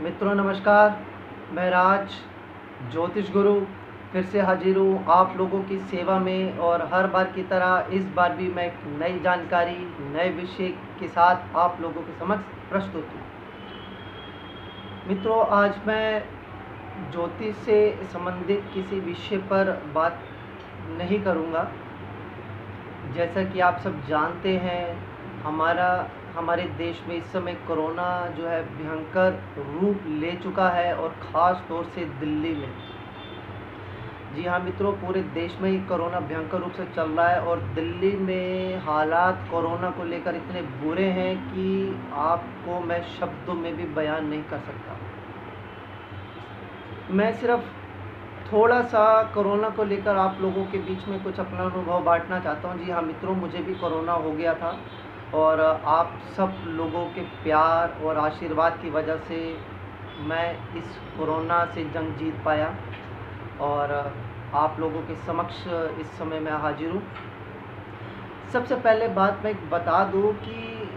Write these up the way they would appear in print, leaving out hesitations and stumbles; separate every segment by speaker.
Speaker 1: मित्रों नमस्कार। मैं राज ज्योतिष गुरु फिर से हाजिर हूँ आप लोगों की सेवा में, और हर बार की तरह इस बार भी मैं एक नई जानकारी नए विषय के साथ आप लोगों के समक्ष प्रस्तुत हूँ। मित्रों, आज मैं ज्योतिष से संबंधित किसी विषय पर बात नहीं करूँगा। जैसा कि आप सब जानते हैं, हमारे देश में इस समय कोरोना जो है भयंकर रूप ले चुका है, और ख़ास तौर से दिल्ली में। जी हाँ मित्रों, पूरे देश में ही कोरोना भयंकर रूप से चल रहा है, और दिल्ली में हालात कोरोना को लेकर इतने बुरे हैं कि आपको मैं शब्दों में भी बयान नहीं कर सकता। मैं सिर्फ थोड़ा सा कोरोना को लेकर आप लोगों के बीच में कुछ अपना अनुभव बांटना चाहता हूँ। जी हाँ मित्रों, मुझे भी कोरोना हो गया था, और आप सब लोगों के प्यार और आशीर्वाद की वजह से मैं इस कोरोना से जंग जीत पाया, और आप लोगों के समक्ष इस समय मैं हाजिर हूँ। सबसे पहले बात मैं बता दूँ कि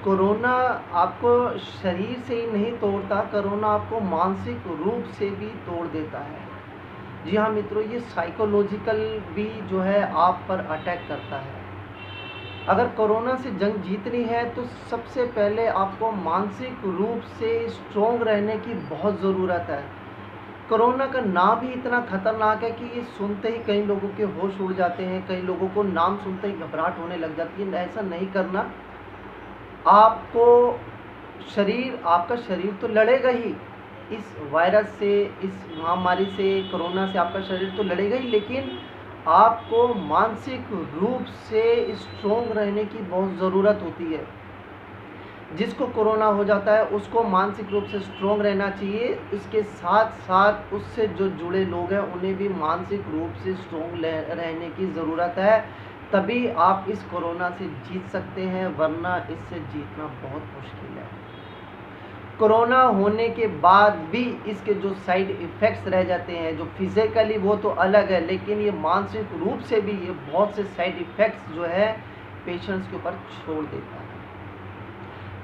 Speaker 1: कोरोना आपको शरीर से ही नहीं तोड़ता, कोरोना आपको मानसिक रूप से भी तोड़ देता है। जी हाँ मित्रों, ये साइकोलॉजिकल भी जो है आप पर अटैक करता है। अगर कोरोना से जंग जीतनी है तो सबसे पहले आपको मानसिक रूप से स्ट्रोंग रहने की बहुत ज़रूरत है। कोरोना का नाम ही इतना खतरनाक है कि ये सुनते ही कई लोगों के होश उड़ जाते हैं, कई लोगों को नाम सुनते ही घबराहट होने लग जाती है। ऐसा नहीं करना। आपका शरीर तो लड़ेगा ही इस वायरस से, इस महामारी से, कोरोना से आपका शरीर तो लड़ेगा ही, लेकिन आपको मानसिक रूप से स्ट्रोंग रहने की बहुत ज़रूरत होती है। जिसको कोरोना हो जाता है उसको मानसिक रूप से स्ट्रोंग रहना चाहिए। इसके साथ साथ उससे जो जुड़े लोग हैं उन्हें भी मानसिक रूप से स्ट्रोंग रहने की ज़रूरत है। तभी आप इस कोरोना से जीत सकते हैं, वरना इससे जीतना बहुत मुश्किल है। कोरोना होने के बाद भी इसके जो साइड इफ़ेक्ट्स रह जाते हैं, जो फिज़िकली वो तो अलग है, लेकिन ये मानसिक रूप से भी ये बहुत से साइड इफ़ेक्ट्स जो है पेशेंट्स के ऊपर छोड़ देता है।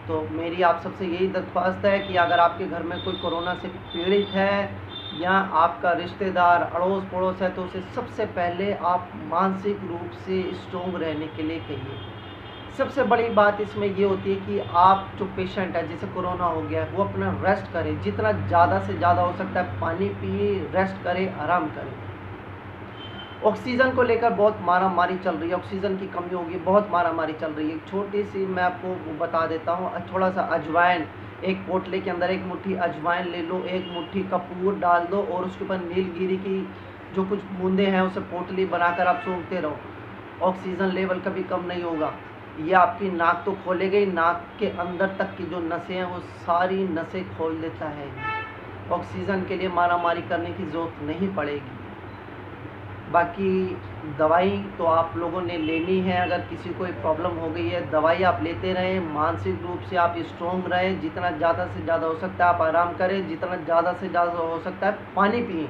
Speaker 1: तो मेरी आप सबसे यही दरख्वास्त है कि अगर आपके घर में कोई कोरोना से पीड़ित है या आपका रिश्तेदार अड़ोस पड़ोस है, तो उसे सबसे पहले आप मानसिक रूप से स्ट्रोंग रहने के लिए कहिए। सबसे बड़ी बात इसमें ये होती है कि आप जो पेशेंट है जिसे कोरोना हो गया है वो अपना रेस्ट करे, जितना ज़्यादा से ज़्यादा हो सकता है पानी पिए, रेस्ट करे, आराम करे। ऑक्सीजन को लेकर बहुत मारामारी चल रही है, ऑक्सीजन की कमी होगी, बहुत मारामारी चल रही है। छोटी सी मैं आपको बता देता हूँ, थोड़ा सा अजवाइन, एक पोटले के अंदर एक मुट्ठी अजवाइन ले लो, एक मुट्ठी कपूर डाल दो, और उसके ऊपर नीलगिरी की जो कुछ बूंदे हैं उसे पोटली बनाकर आप सूंघते रहो। ऑक्सीजन लेवल कभी कम नहीं होगा। ये आपकी नाक तो खोलेगा ही, नाक के अंदर तक की जो नसें हैं वो सारी नसें खोल देता है। ऑक्सीजन के लिए मारामारी करने की ज़रूरत नहीं पड़ेगी। बाकी दवाई तो आप लोगों ने लेनी है। अगर किसी को प्रॉब्लम हो गई है, दवाई आप लेते रहें, मानसिक रूप से आप स्ट्रोंग रहें। जितना ज़्यादा से ज़्यादा हो सकता है आप आराम करें, जितना ज़्यादा से ज़्यादा हो सकता है पानी पिएं।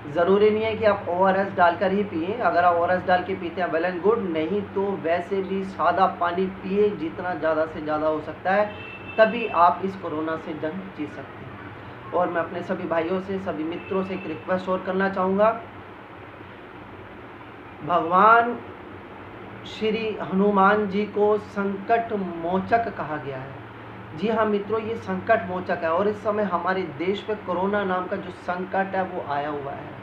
Speaker 1: ज़रूरी नहीं है कि आप ORS डालकर ही पिएं। अगर आप ORS डाल के पीते हैं वेल एंड गुड, नहीं तो वैसे भी सादा पानी पिए जितना ज़्यादा से ज़्यादा हो सकता है, तभी आप इस कोरोना से जंग जीत सकते हैं। और मैं अपने सभी भाइयों से, सभी मित्रों से एक रिक्वेस्ट और करना चाहूँगा। भगवान श्री हनुमान जी को संकट मोचक कहा गया है। जी हाँ मित्रों, ये संकट मोचक है, और इस समय हमारे देश पे कोरोना नाम का जो संकट है वो आया हुआ है।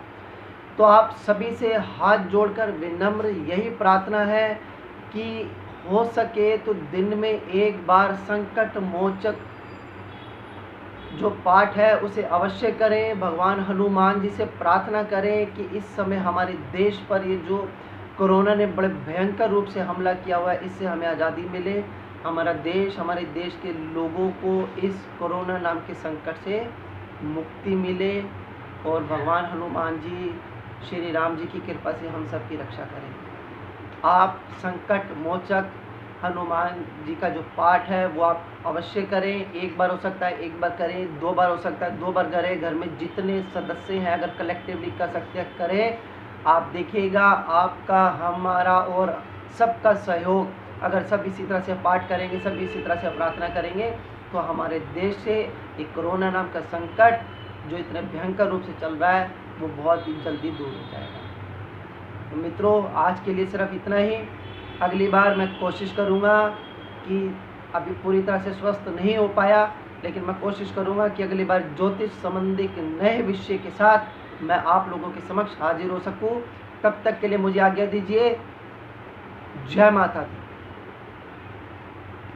Speaker 1: तो आप सभी से हाथ जोड़कर विनम्र यही प्रार्थना है कि हो सके तो दिन में एक बार संकट मोचक जो पाठ है उसे अवश्य करें। भगवान हनुमान जी से प्रार्थना करें कि इस समय हमारे देश पर ये जो कोरोना ने बड़े भयंकर रूप से हमला किया हुआ है, इससे हमें आज़ादी मिले। हमारा देश, हमारे देश के लोगों को इस कोरोना नाम के संकट से मुक्ति मिले, और भगवान हनुमान जी, श्री राम जी की कृपा से हम सब की रक्षा करें। आप संकट मोचक हनुमान जी का जो पाठ है वो आप अवश्य करें। एक बार हो सकता है एक बार करें, 2 बार हो सकता है 2 बार करें। घर में जितने सदस्य हैं अगर कलेक्टिवली कर सकते हैं करें। आप देखिएगा आपका, हमारा और सबका सहयोग, अगर सब इसी तरह से पाठ करेंगे, सब इसी तरह से प्रार्थना करेंगे, तो हमारे देश से एक कोरोना नाम का संकट जो इतने भयंकर रूप से चल रहा है वो बहुत ही जल्दी दूर हो जाएगा। तो मित्रों, आज के लिए सिर्फ इतना ही। अगली बार मैं कोशिश करूँगा कि अभी पूरी तरह से स्वस्थ नहीं हो पाया, लेकिन मैं कोशिश करूँगा कि अगली बार ज्योतिष संबंधी नए विषय के साथ मैं आप लोगों के समक्ष हाजिर हो सकूँ। तब तक के लिए मुझे आज्ञा दीजिए। जय माता दी।